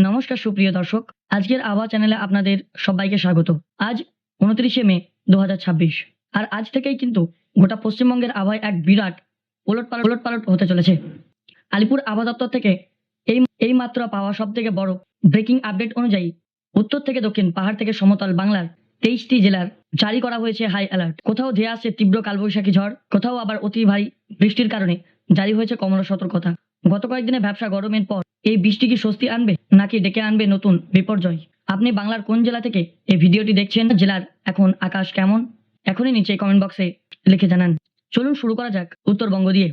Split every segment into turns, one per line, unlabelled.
নমস্কার সুপ্রিয় দর্শক, আজকের আবহাওয়া চ্যানেলে আপনাদের সবাইকে স্বাগত। আজ ২৯শে মে ২০২৬। আর আজ থেকেই কিন্তু গোটা পশ্চিমবঙ্গের আবহাওয়ায় এক বিরাট ওলটপালট হতে চলেছে। আলিপুর আবহাওয়া দপ্তর থেকে এই মাত্র পাওয়া সবথেকে বড় ব্রেকিং আপডেট অনুযায়ী উত্তর থেকে দক্ষিণ, পাহাড় থেকে সমতল বাংলার ২৩টি জেলার জারি করা হয়েছে হাই অ্যালার্ট। কোথাও ধেয়ে আসছে তীব্র কালবৈশাখী ঝড়, কোথাও আবার অতি ভারী বৃষ্টির কারণে জারি হয়েছে কমলা সতর্কতা। গত কয়েকদিনে ব্যবসা গরমের পর এই বৃষ্টি কি স্বস্তি আনবে নাকি ডেকে আনবে নতুন বিপর্যয়? আপনি বাংলার কোন জেলা থেকে এই ভিডিওটি দেখছেন, জেলার এখন আকাশ কেমন, এখনই নিচে কমেন্ট বক্সে লিখে জানান। চলুন শুরু করা যাক উত্তরবঙ্গ দিয়ে।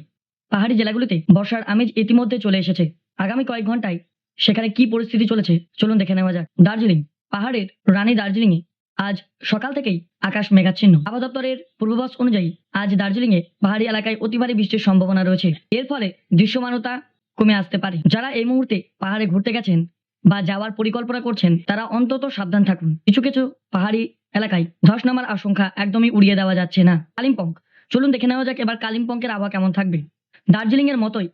পাহাড়ি জেলাগুলিতে বর্ষার আমেজ ইতিমধ্যে চলে এসেছে। আগামী কয়েক ঘন্টায় সেখানে কি পরিস্থিতি চলেছে চলুন দেখে নেওয়া যাক। দার্জিলিং, পাহাড়ের রানী দার্জিলিংয়ে আজ সকাল থেকেই আকাশ মেঘাচ্ছন্ন। আবহাওয়া দপ্তরের পূর্বাভাস অনুযায়ী আজ দার্জিলিংয়ে পাহাড়ি এলাকায় অতি ভারী বৃষ্টির সম্ভাবনা রয়েছে। এর ফলে দৃশ্যমানতা কমে আসতে পারে। যারা এই মুহূর্তে পাহাড়ে ঘুরতে গেছেন বা যাওয়ার পরিকল্পনা করছেন তারা অন্তত সাবধান থাকুন। কিছু কিছু পাহাড়ি এলাকায় ধস নামার আশঙ্কা একদমই উড়িয়ে দেওয়া যাচ্ছে না। কালিম্পং, চলুন দেখে নেওয়া যাক এবার কালিম্পংয়ের আবহাওয়া কেমন থাকবে। দার্জিলিংয়ের মতোই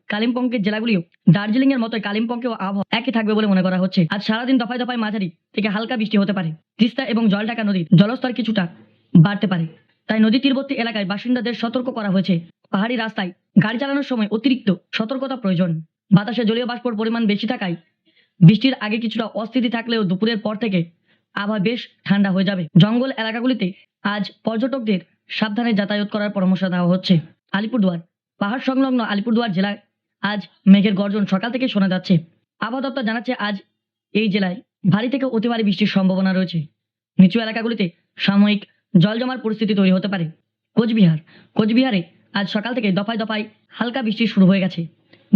কালিম্পংকেও আবহাওয়া একই থাকবে বলে মনে করা হচ্ছে। আজ সারাদিন দফায় দফায় মাঝারি থেকে হালকা বৃষ্টি হতে পারে। তিস্তা এবং জলঢাকা নদীর জলস্তর কিছুটা বাড়তে পারে, তাই নদী তীরবর্তী এলাকায় বাসিন্দাদের সতর্ক করা হয়েছে। পাহাড়ি রাস্তায় গাড়ি চালানোর সময় অতিরিক্ত সতর্কতা প্রয়োজন। বাতাসে জলীয় বাষ্পর পরিমাণ বেশি থাকায় বৃষ্টির আগে কিছুটা অস্থিতি থাকলেও দুপুরের পর থেকে আবহাওয়া বেশ ঠান্ডা হয়ে যাবে। জঙ্গল এলাকাগুলিতে আজ পর্যটকদের সাবধানে যাতায়াত করার পরামর্শ দেওয়া হচ্ছে। আলিপুরদুয়ার, পাহাড় সংলগ্ন আলিপুরদুয়ার জেলায় আজ মেঘের গর্জন সকাল থেকে শোনা যাচ্ছে। আবহাওয়া দপ্তর জানাচ্ছে আজ এই জেলায় ভারী থেকে অতি ভারী বৃষ্টির সম্ভাবনা রয়েছে। নিচু এলাকাগুলিতে সাময়িক জল জমার পরিস্থিতি তৈরি হতে পারে। কোচবিহারে আজ সকাল থেকে দফায় দফায় হালকা বৃষ্টি শুরু হয়ে গেছে।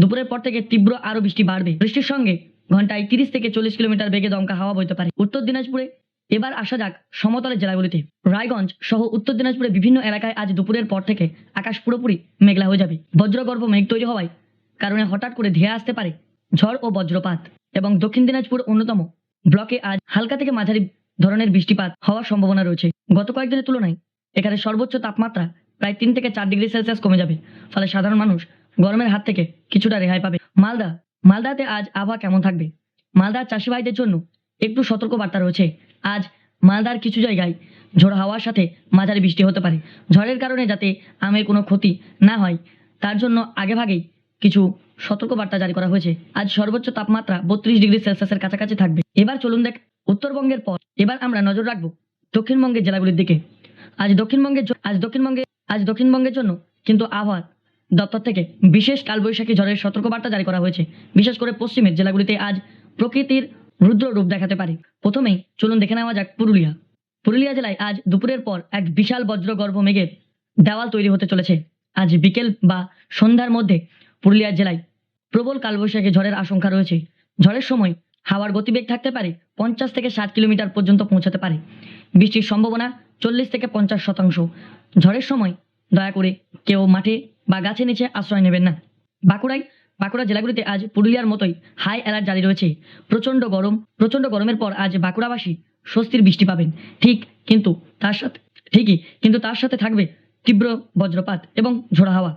দুপুরের পর থেকে তীব্র আরো বৃষ্টি বাড়বে। বৃষ্টির সঙ্গে ঘন্টায় ৩০ থেকে ৪০ কিলোমিটার বেগে দমকা হাওয়া বইতে পারে। উত্তর দিনাজপুরে এবার আসা যাক সমতলের জেলাগুলিতে। রায়গঞ্জ সহ উত্তর দিনাজপুরে বিভিন্ন এলাকায় আজ দুপুরের পর থেকে আকাশ পুরোপুরি মেঘলা হয়ে যাবে। বজ্রগর্ভ মেঘ তৈরি হওয়ায় কারণে হঠাৎ করে ধেয়ে আসতে পারে ঝড় ও বজ্রপাত। এবং দক্ষিণ দিনাজপুর অন্যতম ব্লকে আজ হালকা থেকে মাঝারি ধরনের বৃষ্টিপাত হওয়ার সম্ভাবনা রয়েছে। গত কয়েকদিনের তুলনায় এখানে সর্বোচ্চ তাপমাত্রা প্রায় ৩ থেকে ৪ ডিগ্রি সেলসিয়াস কমে যাবে, ফলে সাধারণ মানুষ গরমের হাত থেকে কিছুটা রেহাই পাবে। মালদাতে আজ আবহাওয়া কেমন থাকবে? মালদার চাষি ভাইদের জন্য একটু সতর্ক বার্তা রয়েছে। আজ মালদার কিছু জায়গায় ঝোড়ো হাওয়ার সাথে মাঝারি বৃষ্টি হতে পারে। ঝড়ের কারণে যাতে আমের কোনো ক্ষতি না হয় তার জন্য আগেভাগেই কিছু সতর্ক বার্তা জারি করা হয়েছে। আজ সর্বোচ্চ তাপমাত্রা ৩২ ডিগ্রি সেলসিয়াসের কাছাকাছি থাকবে। এবার চলুন দেখ উত্তরবঙ্গের পর এবার আমরা নজর রাখবো দক্ষিণবঙ্গের জেলাগুলির দিকে। আজ দক্ষিণবঙ্গের জন্য কিন্তু আবহাওয়া দপ্তর থেকে বিশেষ কালবৈশাখী ঝড়ের সতর্কবার্তা জারি করা হয়েছে। বিশেষ করে পশ্চিমের জেলাগুলিতে আজ প্রকৃতির রুদ্র রূপ দেখাতে পারে। প্রথমেই চলুন দেখে নেওয়া যাক পুরুলিয়া জেলায় আজ দুপুরের পর এক বিশাল বজ্রগর্ভ মেঘের দেওয়াল তৈরি হতে চলেছে। আজ বিকেল বা সন্ধ্যার মধ্যে পুরুলিয়া জেলায় প্রবল কালবৈশাখী ঝড়ের আশঙ্কা রয়েছে। ঝড়ের সময় হাওয়ার গতিবেগ থাকতে পারে ৫০ থেকে ৬০ কিলোমিটার পর্যন্ত পৌঁছাতে পারে। বৃষ্টির সম্ভাবনা ৪০ থেকে ৫০%। ঝড়ের সময় দয়া করে কেউ মাঠে বা গাছের নিচে আশ্রয় নেবেন না। বাঁকুড়া জেলাগুলিতে আজ পুরুলিয়ার মতোই হাই অ্যালার্ট জারি রয়েছে। প্রচণ্ড গরমের পর আজ বাঁকুড়াবাসী স্বস্তির বৃষ্টি পাবেন। কিন্তু তার সাথে থাকবে তীব্র বজ্রপাত এবং ঝোড়ো হাওয়া।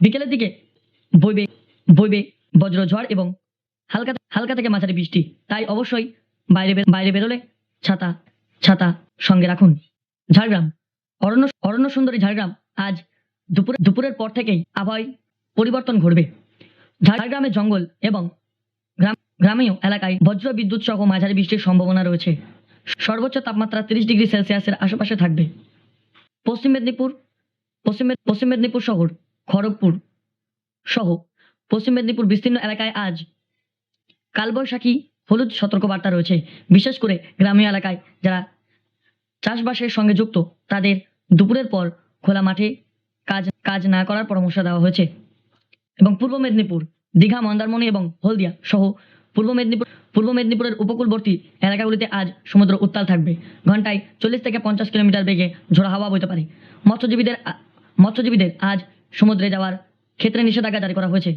বিকেলের দিকে বইবে বজ্রঝড় এবং হালকা থেকে মাঝারি বৃষ্টি। তাই অবশ্যই বাইরে বেরোলে ছাতা সঙ্গে রাখুন। ঝাড়গ্রাম, অরণ্য সুন্দরী ঝাড়গ্রাম আজ দুপুরের পর থেকেই আবহাওয়ায় পরিবর্তন ঘটবে। ঝাড়গ্রামে জঙ্গল এবং গ্রামীয় এলাকায় বজ্র বিদ্যুৎ সহ মাঝারি বৃষ্টির সম্ভাবনা রয়েছে। সর্বোচ্চ তাপমাত্রা ৩০ ডিগ্রি সেলসিয়াসের আশেপাশে থাকবে। পশ্চিম মেদিনীপুর শহর, খড়গপুর সহ পশ্চিম মেদিনীপুর বিস্তীর্ণ এলাকায় আজ কালবৈশাখী হলুদ সতর্কবার্তা রয়েছে। বিশেষ করে গ্রামীয় এলাকায় যারা চাষবাসের সঙ্গে যুক্ত তাদের দুপুরের পর খোলা মাঠে কাজ না করার পরামর্শ দেওয়া হয়েছে। এবং পূর্ব মেদিনীপুর, দীঘা, মন্দারমণি এবং হলদিয়া সহ পূর্ব মেদিনীপুরের উপকূলবর্তী এলাকাগুলিতে আজ সমুদ্র উত্তাল থাকবে। ঘন্টায় ৪০ থেকে ৫০ কিলোমিটার বেগে ঝোড়ো হাওয়া বইতে পারে। মৎস্যজীবীদের আজ সমুদ্রে যাওয়ার ক্ষেত্রে নিষেধাজ্ঞা জারি করা হয়েছে।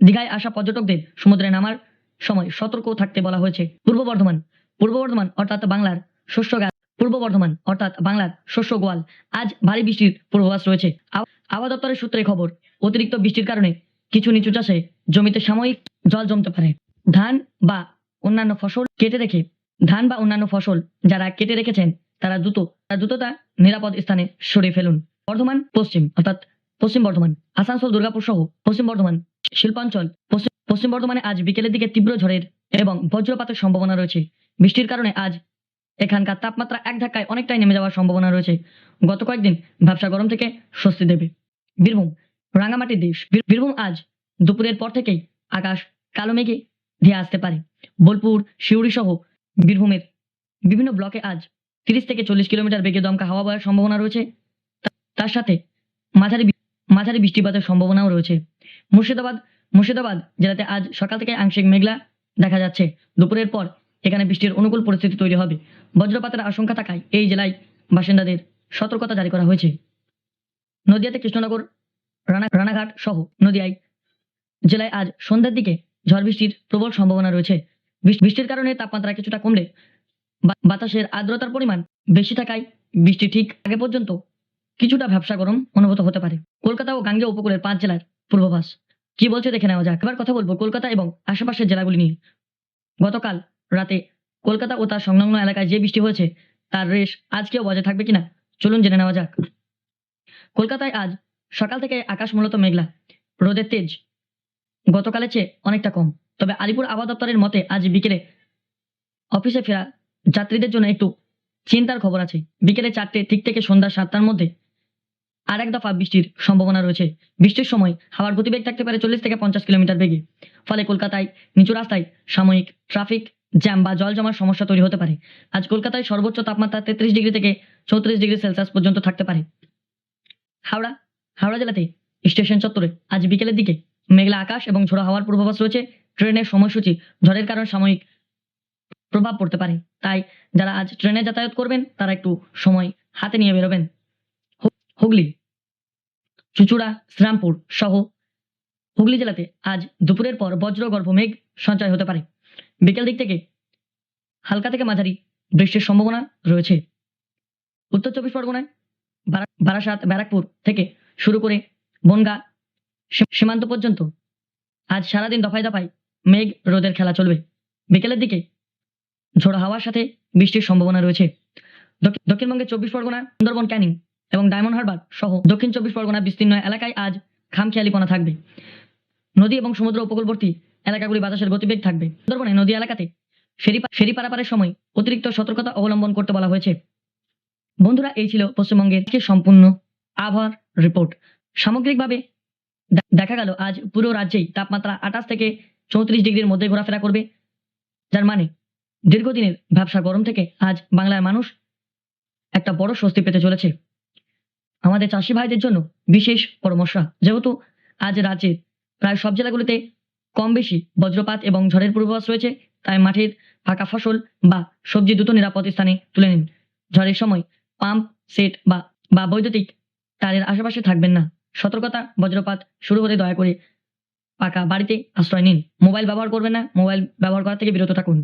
দীঘায় আসা পর্যটকদের সমুদ্রে নামার সময় সতর্ক থাকতে বলা হয়েছে। পূর্ব বর্ধমান অর্থাৎ বাংলার শস্য গোয়াল আজ ভারী বৃষ্টির পূর্বাভাস রয়েছে। আবহাওয়া দপ্তরের সূত্রে খবর, অতিরিক্ত বৃষ্টির কারণে কিছু নিচু চাষে জমিতে সাময়িক জল জমতে পারে। ধান বা অন্যান্য ফসল কেটে রেখে যারা কেটে রেখেছেন তারা দ্রুত তা নিরাপদ স্থানে সরিয়ে ফেলুন। বর্ধমান পশ্চিম অর্থাৎ পশ্চিম বর্ধমান, আসানসোল, দুর্গাপুর সহ পশ্চিম বর্ধমান শিল্পাঞ্চল, পশ্চিম বর্ধমানে আজ বিকেলের দিকে তীব্র ঝড়ের এবং বজ্রপাতের সম্ভাবনা রয়েছে। বৃষ্টির কারণে আজ এখানকার তাপমাত্রা এক ধাক্কায় অনেকটাই নেমে যাওয়ার সম্ভাবনা রয়েছে। গত কয়েকদিন ব্যবসা গরম থেকে স্বস্তি দেবে। বীরভূম, রাঙামাটির দেশ। বীরভূম আজ দুপুরের পর থেকেই আকাশ কালো মেঘে ধেয়ে আসতে পারে। বোলপুর, সিউড়ি সহ বীরভূমের বিভিন্ন ব্লকে আজ 30 থেকে 40 কিলোমিটার বেগে দমকা হাওয়া বওয়ার সম্ভাবনা রয়েছে। তার সাথে মাঝারি বৃষ্টিপাতের সম্ভাবনাও রয়েছে। মুর্শিদাবাদ জেলাতে আজ সকাল থেকে আংশিক মেঘলা দেখা যাচ্ছে। দুপুরের পর এখানে বৃষ্টির অনুকূল পরিস্থিতি তৈরি হবে। বজ্রপাতের আশঙ্কা থাকায় এই জেলায় বাসিন্দাদের সতর্কতা জারি করা হয়েছে। নদিয়াতে কৃষ্ণনগর, রানাঘাট সহ নদিয়ায় জেলায় আজ সন্ধ্যার দিকে ঝড় বৃষ্টির প্রবল সম্ভাবনা রয়েছে। বৃষ্টির কারণে তাপমাত্রা কিছুটা কমলে বাতাসের আর্দ্রতার পরিমাণ বেশি থাকায় বৃষ্টি ঠিক আগে পর্যন্ত কিছুটা ভ্যাপসা গরম অনুভূত হতে পারে। কলকাতা ও গাঙ্গেয় উপকূলের 5 জেলার পূর্বাভাস কি বলছে দেখে নেওয়া যাক। এবার কথা বলবো কলকাতা এবং আশেপাশের জেলাগুলি নিয়ে। গতকাল রাতে কলকাতা ও তার সংলগ্ন এলাকায় যে বৃষ্টি হয়েছে তার রেশ আজকেও বজায় থাকবে কিনা চলুন জেনে নেওয়া যাক। কলকাতায় আজ সকাল থেকে আকাশ মূলত মেঘলা, রোদের তেজ গতকালের চেয়ে অনেকটা কম। তবে আলিপুর আবহাওয়া দপ্তরের মতে আজ বিকেলে অফিসে ফেরা যাত্রীদের জন্য একটু চিন্তার খবর আছে। বিকেলে 4টে ঠিক থেকে সন্ধ্যা 7টার মধ্যে আর এক দফা বৃষ্টির সম্ভাবনা রয়েছে। বৃষ্টির সময় হাওয়ার গতিবেগ থাকতে পারে 40 থেকে 50 কিলোমিটার বেগে। ফলে কলকাতায় নিচু রাস্তায় সাময়িক ট্রাফিক জ্যাম বা জল জমার সমস্যা তৈরি হতে পারে। আজ কলকাতায় সর্বোচ্চ তাপমাত্রা 33 ডিগ্রি থেকে 34 ডিগ্রি সেলসিয়াস পর্যন্ত থাকতে পারে। হাওড়া জেলাতে স্টেশন চত্বরে আজ বিকেলের দিকে মেঘলা আকাশ এবং ঝোড়ো হাওয়ার পূর্বাভাস রয়েছে। ট্রেনের সময়সূচি ঝড়ের কারণে সাময়িক প্রভাব পড়তে পারে, তাই যারা আজ ট্রেনে যাতায়াত করবেন তারা একটু সময় হাতে নিয়ে বেরোবেন। হুগলি, চুঁচুড়া, শ্রীরামপুর সহ হুগলি জেলাতে আজ দুপুরের পর বজ্রগর্ভ মেঘ সঞ্চয় হতে পারে। বিকেল দিক থেকে হালকা থেকে মাঝারি বৃষ্টির সম্ভাবনা রয়েছে। উত্তর 24 পরগনায় বারাসাত, ব্যারাকপুর থেকে শুরু করে বনগাঁ সীমান্ত পর্যন্ত আজ সারাদিন দফায় দফায় মেঘ রোদের খেলা চলবে। বিকেলের দিকে ঝোড়ো হাওয়ার সাথে বৃষ্টির সম্ভাবনা রয়েছে। দক্ষিণবঙ্গের 24 পরগনা, সুন্দরবন, ক্যানিং এবং ডায়মন্ড হারবার সহ দক্ষিণ 24 পরগনা বিস্তীর্ণ এলাকায় আজ খামখেয়ালিপনা থাকবে। নদী এবং সমুদ্র উপকূলবর্তী এলাকাগুলি বাতাসের গতিবেগ থাকবে। সুন্দরবনে নদী এলাকাতে ফেরি পারাপারের সময় অতিরিক্ত সতর্কতা অবলম্বন করতে বলা হয়েছে। বন্ধুরা, এই ছিল পশ্চিমবঙ্গের সম্পূর্ণ আবহাওয়ার রিপোর্ট। সামগ্রিকভাবে দেখা গেল আজ পুরো রাজ্যেই তাপমাত্রা 28 থেকে 34 ডিগ্রির মধ্যে ঘোরাফেরা করবে, যার মানে দীর্ঘদিনের ব্যবসা গরম থেকে আজ বাংলার মানুষ একটা বড় স্বস্তি পেতে চলেছে। আমাদের চাষি ভাইদের জন্য বিশেষ পরামর্শ, যেহেতু আজ রাজ্যের প্রায় সব জেলাগুলিতে কম বেশি বজ্রপাত এবং ঝড়ের পূর্বাভাস রয়েছে, তাই মাঠের পাকা ফসল বা সবজি দ্রুত নিরাপদ স্থানে তুলে নিন। ঝড়ের সময় পাম্প সেট বা বৈদ্যুতিক তারের আশেপাশে থাকবেন না। সতর্কতা, বজ্রপাত শুরু হলে দয়া করে পাকা বাড়িতে আশ্রয় নিন। মোবাইল ব্যবহার করবেন না, মোবাইল ব্যবহার করা থেকে বিরত থাকুন।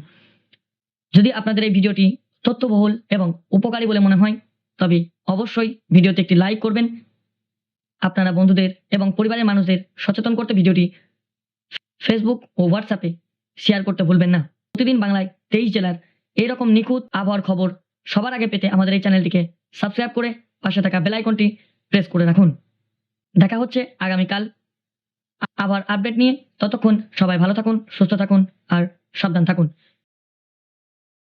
যদি আপনাদের এই ভিডিওটি তথ্যবহুল এবং উপকারী বলে মনে হয় তবে অবশ্যই ভিডিওতে একটি লাইক করবেন। আপনারা বন্ধুদের এবং পরিবারের মানুষদের সচেতন করতে ভিডিওটি ফেসবুক ও হোয়াটসঅ্যাপে শেয়ার করতে ভুলবেন না। প্রতিদিন বাংলায় 23 জেলার এইরকম নিখুঁত আবহাওয়ার খবর সবার আগে পেতে আমাদের এই চ্যানেলটিকে সাবস্ক্রাইব করে পাশে থাকা বেল আইকনটি প্রেস করে রাখুন। দেখা হচ্ছে আগামীকাল আবার আপডেট নিয়ে। ততক্ষণ সবাই ভালো থাকুন, সুস্থ থাকুন আর সাবধান থাকুন।